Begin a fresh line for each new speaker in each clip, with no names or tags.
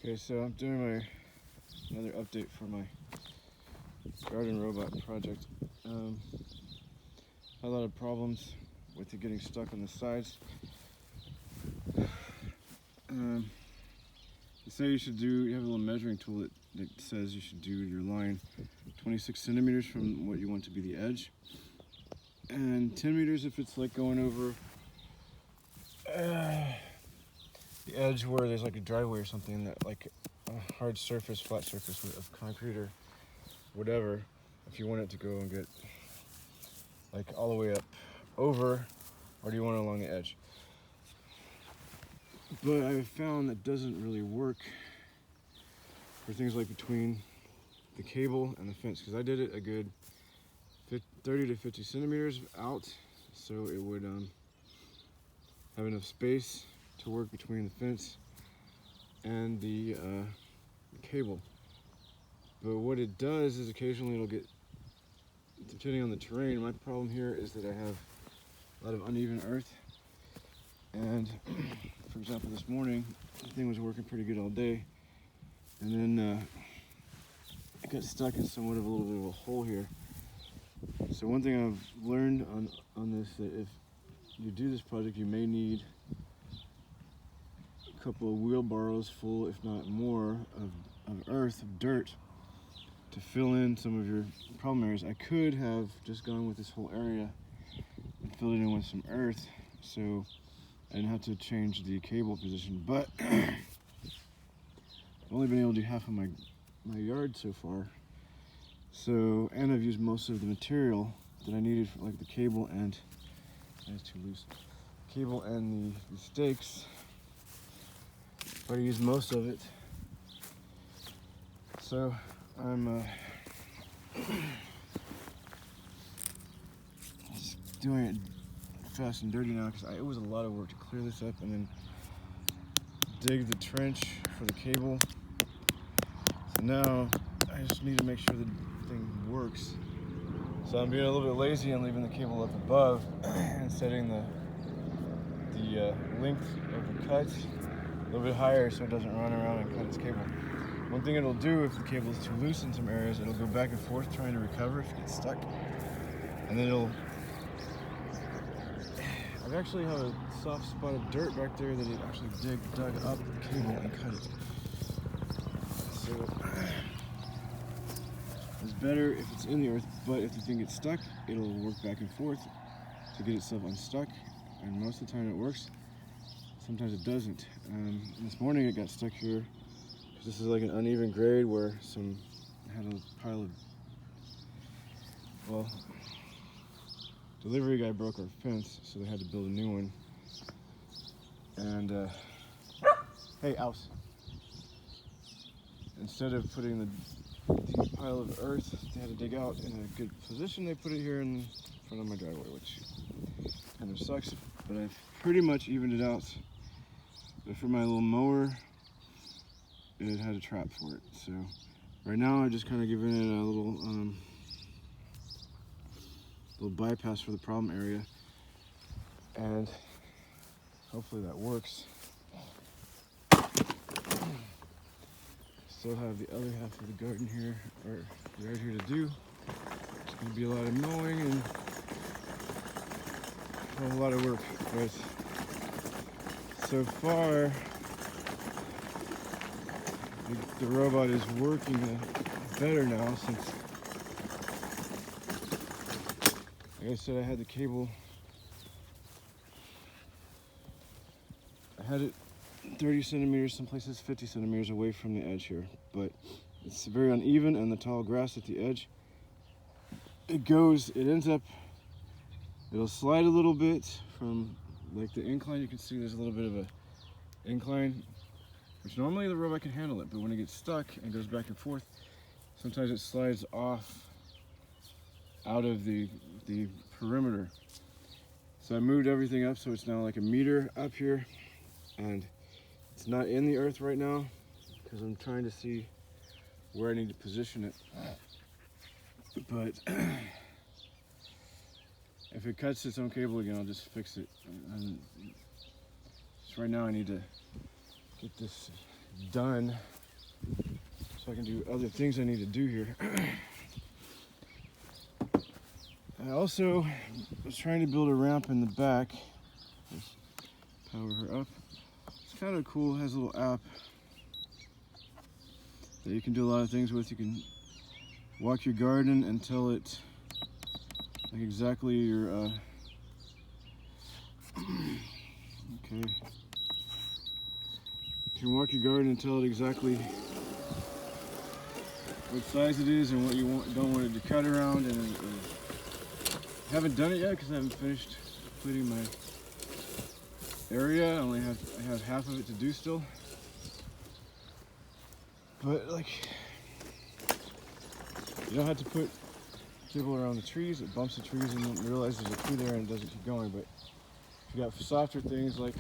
Okay, so I'm doing another update for my garden robot project. Had a lot of problems with it getting stuck on the sides. They say you have a little measuring tool that says you should do your line 26 centimeters from what you want to be the edge, and 10 meters if it's like going over the edge where there's like a driveway or something, that like a hard surface, flat surface of concrete or whatever, if you want it to go and get like all the way up over, or do you want it along the edge. But I've found that doesn't really work for things like between the cable and the fence, because I did it a good 30 to 50 centimeters out, so it would have enough space to work between the fence and the cable. But what it does is occasionally it'll get, depending on the terrain, my problem here is that I have a lot of uneven earth, and for example this morning the thing was working pretty good all day, and then it got stuck in somewhat of a little bit of a hole here. So one thing I've learned on this, that if you do this project you may need a couple of wheelbarrows full, if not more, of earth, of dirt, to fill in some of your problem areas. I could have just gone with this whole area and filled it in with some earth, so I didn't have to change the cable position, but I've only been able to do half of my yard so far. So, and I've used most of the material that I needed for like the cable and, that's too loose, cable and the stakes. But I used most of it. So I'm just doing it fast and dirty now, because it was a lot of work to clear this up and then dig the trench for the cable. So now I just need to make sure the thing works. So I'm being a little bit lazy and leaving the cable up above and setting the length of the cuts a little bit higher so it doesn't run around and cut its cable. One thing it'll do, if the cable is too loose in some areas, it'll go back and forth trying to recover if it gets stuck, and then I actually have a soft spot of dirt back there that it actually dug up the cable and cut it. So it's better if it's in the earth, but if the thing gets stuck, it'll work back and forth to get itself unstuck, and most of the time it works. Sometimes it doesn't. This morning it got stuck here because this is like an uneven grade where I had a pile of, well, delivery guy broke our fence, so they had to build a new one. And hey, Ouse. Instead of putting the pile of earth they had to dig out in a good position, they put it here in front of my driveway, which kind of sucks, but I've pretty much evened it out. But for my little mower, it had a trap for it. So right now I just kind of giving it a little bypass for the problem area, and hopefully that works. Still have the other half of the garden here, or the yard here to do. It's going to be a lot of mowing and a lot of work, but so far the robot is working better now, since, like I said, I had the cable, I had it 30 centimeters, some places 50 centimeters away from the edge here, but it's very uneven, and the tall grass at the edge, it'll slide a little bit from like the incline. You can see there's a little bit of a incline, which normally the robot can handle it, but when it gets stuck and goes back and forth, sometimes it slides off out of the perimeter. So I moved everything up so it's now like a meter up here, and it's not in the earth right now because I'm trying to see where I need to position it. But if it cuts its own cable again, I'll just fix it. Just right now I need to get this done so I can do other things I need to do here. I also was trying to build a ramp in the back. Just power her up. It's kind of cool. It has a little app that you can do a lot of things with. You can walk your garden and tell it like exactly your okay. You can walk your garden and tell it exactly what size it is and what you don't want it to cut around. And I haven't done it yet because I haven't finished completing my area. I have half of it to do still. But like, you don't have to put cable around the trees. It bumps the trees and you don't realize there's a tree there and it doesn't keep going. But if you got softer things like,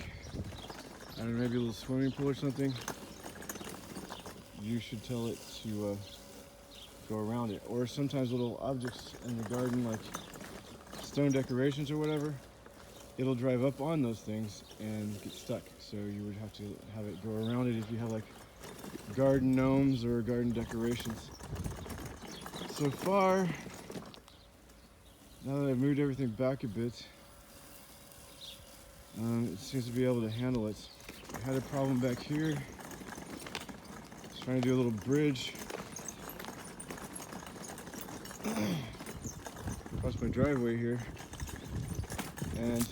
I don't know, maybe a little swimming pool or something, you should tell it to go around it. Or sometimes little objects in the garden like stone decorations or whatever, it'll drive up on those things and get stuck. So you would have to have it go around it if you have like garden gnomes or garden decorations. So far, now that I've moved everything back a bit, it seems to be able to handle it. I had a problem back here. I was trying to do a little bridge across my driveway here, and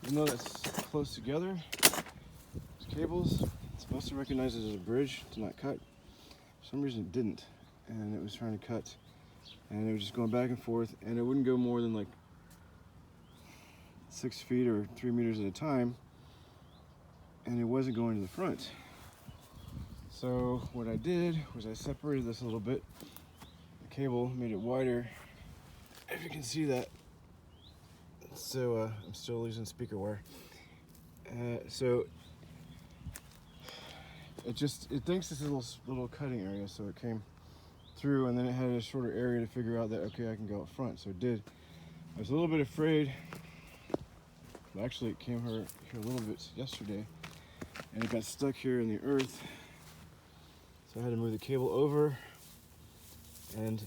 even though that's close together, these cables, it's supposed to recognize it as a bridge to not cut. For some reason it didn't, and it was trying to cut, and it was just going back and forth, and it wouldn't go more than like 6 feet or 3 meters at a time, and it wasn't going to the front. So what I did was I separated this a little bit. The cable made it wider, if you can see that. So I'm still using speaker wire. So it thinks this is a little cutting area, so it came through, and then it had a shorter area to figure out that, okay, I can go up front. So it did. I was a little bit afraid. Actually, it came here a little bit yesterday, and it got stuck here in the earth. So I had to move the cable over, and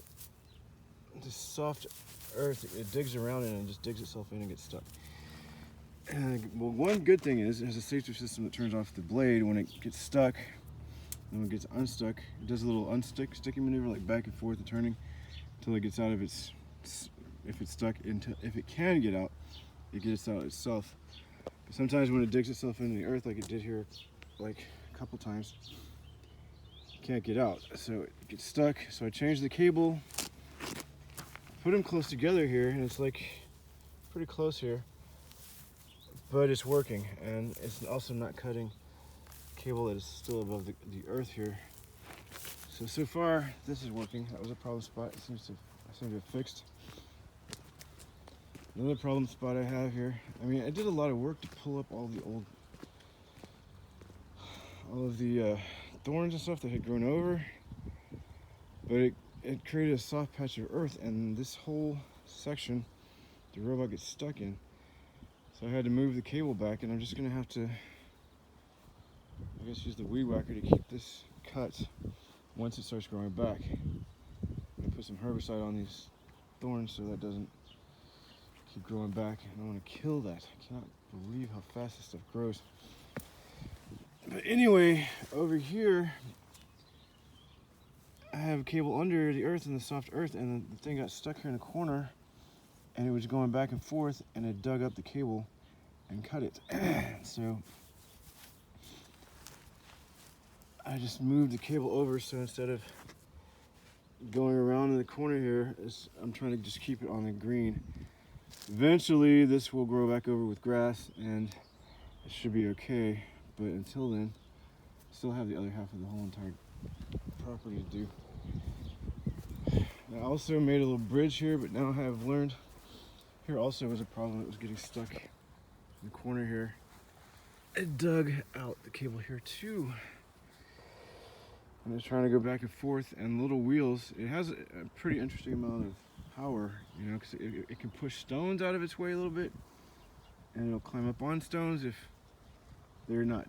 this soft earth, it digs around it and just digs itself in and gets stuck. And, well, one good thing is it has a safety system that turns off the blade when it gets stuck. And when it gets unstuck, it does a little sticky maneuver, like back and forth and turning, until it gets out of its, if it's stuck, if it can get out, it gets out itself. But sometimes when it digs itself into the earth, like it did here, like a couple times, it can't get out, so it gets stuck. So I changed the cable, put them close together here, and it's like pretty close here, but it's working, and it's also not cutting cable that is still above the earth here. So far this is working. That was a problem spot. I seem to have fixed. Another problem spot I have here, I mean, I did a lot of work to pull up all of the thorns and stuff that had grown over, but it created a soft patch of earth, and this whole section the robot gets stuck in. So I had to move the cable back, and I'm just gonna have to, I guess, use the weed whacker to keep this cut once it starts growing back. I put some herbicide on these thorns so that doesn't keep growing back, and I want to kill that. I cannot believe how fast this stuff grows. But anyway, over here I have a cable under the earth, in the soft earth, and the thing got stuck here in a corner, and it was going back and forth, and it dug up the cable and cut it. So I just moved the cable over, so instead of going around in the corner here, I'm trying to just keep it on the green. Eventually this will grow back over with grass and it should be okay, but until then, still have the other half of the whole entire property to do. I also made a little bridge here, but now I have learned here also was a problem. It was getting stuck in the corner here. It dug out the cable here too, and it's trying to go back and forth, and little wheels. It has a pretty interesting amount of power, you know, because it can push stones out of its way a little bit, and it'll climb up on stones if they're not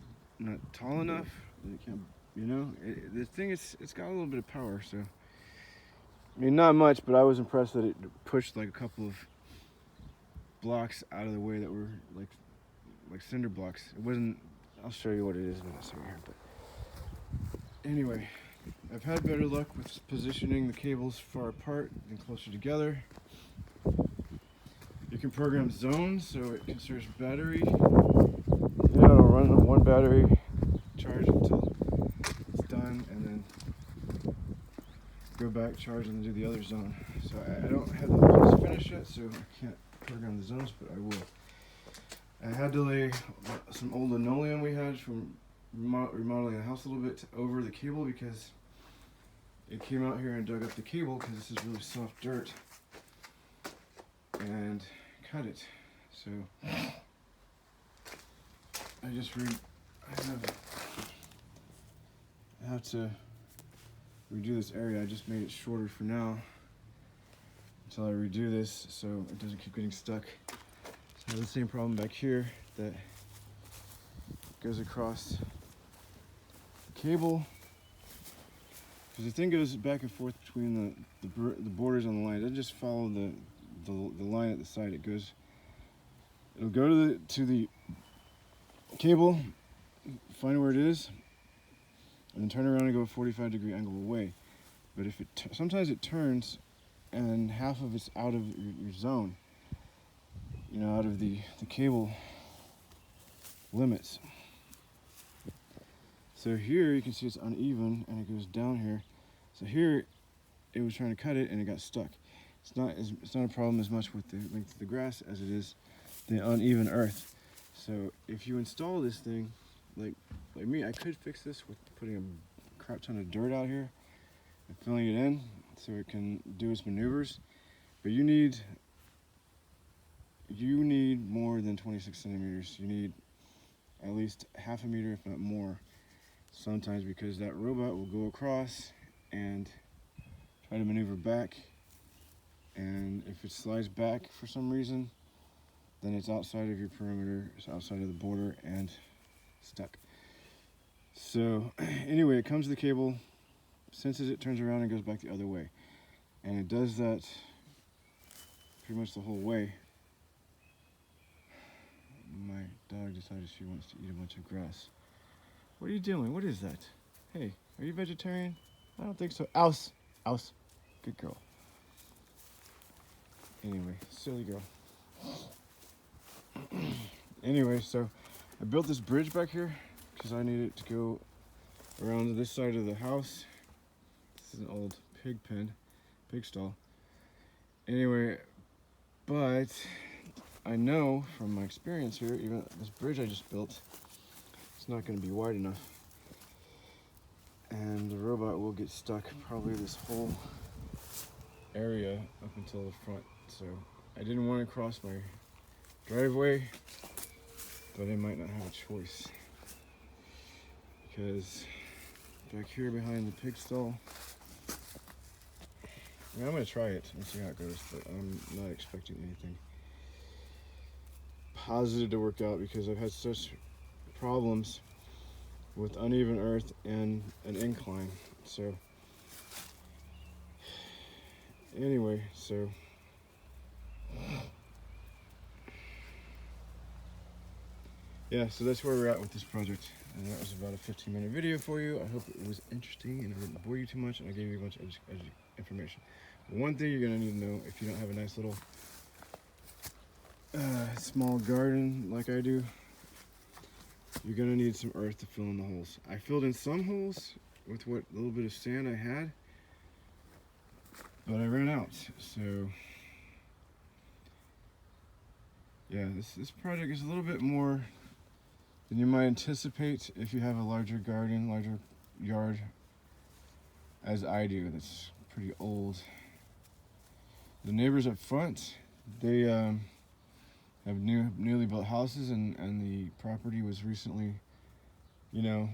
tall enough. They can't, you know. The thing is, it's got a little bit of power. So I mean, not much, but I was impressed that it pushed like a couple of blocks out of the way that were like cinder blocks. It wasn't. I'll show you what it is when I see it here. But anyway, I've had better luck with positioning the cables far apart and closer together. You can program zones, so it conserves battery. You know, it'll run one battery charge until it's done, and then go back, charge, and then do the other zone. So I don't have the piece finished yet, so I can't program the zones, but I will. I had to lay some old linoleum we had from remodeling the house a little bit over the cable because it came out here and dug up the cable because this is really soft dirt and cut it. So I have to redo this area. I just made it shorter for now until I redo this so it doesn't keep getting stuck. I have the same problem back here that goes across the cable. Because the thing goes back and forth between the borders on the line. It doesn't just follow the line at the side. It'll go to the cable, find where it is, and then turn around and go a 45-degree angle away. But if sometimes it turns and half of it's out of your zone, you know, out of the cable limits. So here you can see it's uneven and it goes down here. So here it was trying to cut it and it got stuck. It's not a problem as much with the length of the grass as it is the uneven earth. So if you install this thing, like me, I could fix this with putting a crap ton of dirt out here and filling it in so it can do its maneuvers. But you need more than 26 centimeters. You need at least half a meter, if not more, sometimes, because that robot will go across and try to maneuver back, and if it slides back for some reason, then it's outside of your perimeter, it's outside of the border and stuck. So anyway, it comes to the cable, senses it, turns around and goes back the other way, and it does that pretty much the whole way. My dog decided she wants to eat a bunch of grass. What are you doing? What is that? Hey, are you vegetarian? I don't think so. Ouse! Ouse. Good girl. Anyway, silly girl. Anyway, so I built this bridge back here because I need it to go around to this side of the house. This is an old pig pen, pig stall. Anyway, but I know from my experience here, even this bridge I just built, it's not going to be wide enough. And the robot will get stuck probably this whole area up until the front. So I didn't want to cross my driveway, but I might not have a choice. Because back here behind the pig stall, I mean, I'm going to try it and see how it goes, but I'm not expecting anything positive to work out because I've had such problems with uneven earth and an incline. So anyway, so yeah, so that's where we're at with this project, and that was about a 15-minute video for you. I hope it was interesting and I didn't bore you too much and I gave you a bunch of information. But one thing you're going to need to know, if you don't have a nice little small garden like I do, you're going to need some earth to fill in the holes. I filled in some holes with what little bit of sand I had, but I ran out. So yeah, this project is a little bit more than you might anticipate if you have a larger garden, larger yard, as I do. That's pretty old. The neighbors up front, they have newly built houses, and the property was recently, you know,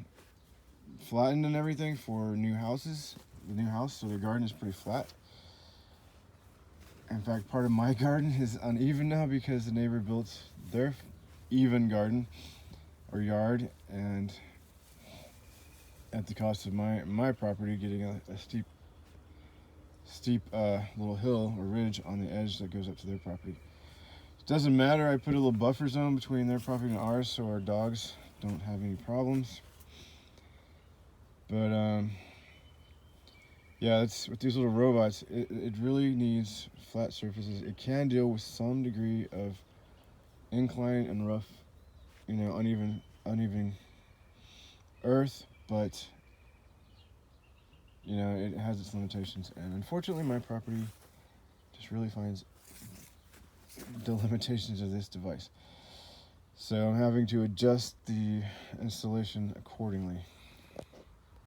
flattened and everything for new houses, the new house, so their garden is pretty flat. In fact, part of my garden is uneven now because the neighbor built their even garden or yard, and at the cost of my property getting a steep little hill or ridge on the edge that goes up to their property. It doesn't matter, I put a little buffer zone between their property and ours so our dogs don't have any problems. But yeah, it's with these little robots, it really needs flat surfaces. It can deal with some degree of incline and rough, you know, uneven earth, but you know, it has its limitations. And unfortunately, my property just really finds the limitations of this device. So I'm having to adjust the installation accordingly.